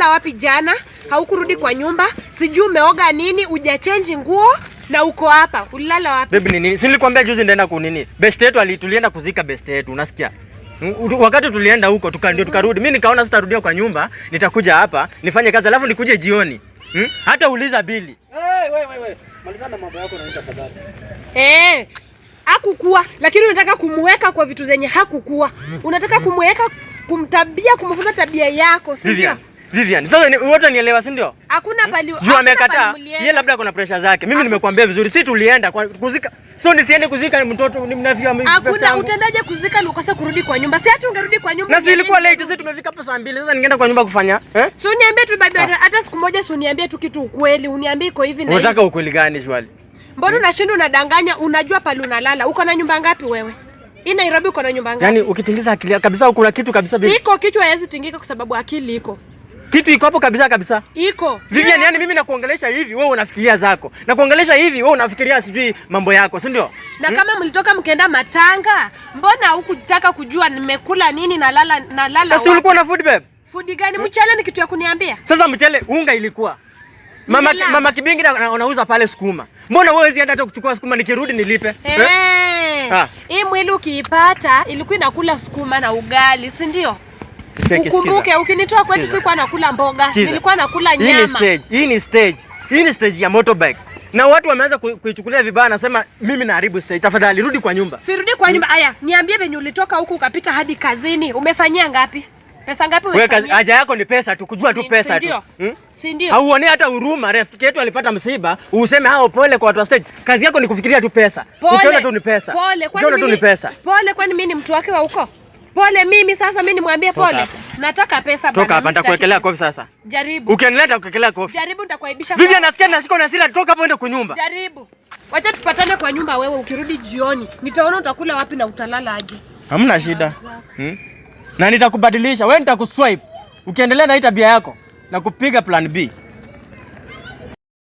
ulilala wapi jana? Haukurudi kwa nyumba. Sijui umeoga nini, hujachange nguo na uko hapa. Ulilala wapi? Baby ni nini? Si nilikwambia juzi ndaenda kunini? Best yetu tulienda kuzika best yetu, unasikia? Wakati tulienda huko ndio tukarudi. Mimi nikaona sitarudia kwa nyumba, nitakuja hapa, nifanye kazi alafu nikuje jioni. Hata uliza Billy. Wewe. Malizana mambo yako na tafadhali. Hakukua, lakini unataka kumweka kwa vitu zenye hakukua. Unataka kumweka kumfunza tabia yako, si ndio? Vivian, sasa wote nielewa, si ndio? Hakuna pali. Juu amekataa. Yeye labda kuna pressure zake. Mimi nimekuambia vizuri, si tulienda kuzika. So nisiende kuzika mtoto nimnafia mimi. Hakuna, utendaje kuzika na ukose kurudi kwa nyumba? Si hata ungerudi kwa nyumba. Na si ilikuwa late, sasa tumefika hapa saa 2. Sasa ningeenda kwa nyumba kufanya? So uniambie tu baby, hata siku moja si uniambie tu kitu ukweli. Uniambie iko hivi na hivi. Unataka ukweli gani shwali? Mbona unashinda unadanganya? Unajua pale unalala. Uko na nyumba ngapi wewe? Hii Nairobi uko na nyumba ngapi? Yaani ukitingiza akili kabisa uko na kitu kabisa baby. Iko kichwa haiwezi tingika kwa sababu akili iko. Kitu iko hapo kabisa. Iko. Vivian, yani mimi nakuongelesha hivi wewe unafikiria zako. Nakuongelesha hivi wewe unafikiria sijui mambo yako, si ndio? Na kama mlitoka mkaenda matanga, mbona hukutaka kujua nimekula nini na lala wapi? Sasa ulikuwa na food babe? Food gani? Mchele ni kitu ya kuniambia? Sasa mchele unga ilikuwa. Mama Kibingi anauza pale sukuma. Mbona wewe zienda hata kuchukua sukuma nikirudi nilipe? Hii mwili ukiipata ilikuwa inakula sukuma na ugali, si ndio? Ukumbuke ukinitoa kwetu sikuwa nakula mboga, nilikuwa nakula nyama. Hii ni stage ya motorbike. Na watu wameanza kuichukulia vibaya, nasema mimi naharibu stage. Tafadhali rudi kwa nyumba. Sirudi kwa nyumba. Aya, niambie venye ulitoka huku ukapita hadi kazini. Umefanyia ngapi? Pesa ngapi umefanyia? Wewe haja yako ni pesa tu, kujua tu pesa tu. Si ndio? Hauone hata huruma, rafiki yetu alipata msiba, useme hao pole kwa watu wa stage. Kazi yako ni kufikiria tu pesa. Ukiona tu ni pesa. Ukiona tu ni pesa. Pole, kwani mimi ni mtu wake wa huko? Pole mimi sasa mimi nimwambie pole. Nataka pesa bana. Toka hapa nitakuwekelea kofi sasa. Jaribu. Ukiendelea kuwekelea kofi. Jaribu nitakuaibisha. Vivian, nasikia na siko na hasira, toka hapo enda kwa nyumba. Jaribu. Wacha tupatane kwa nyumba wewe, ukirudi jioni. Nitaona utakula wapi na utalala aje. Hamna shida. Na nitakubadilisha. Wewe nitakuswipe. Ukiendelea na hii tabia yako na kupiga plan B.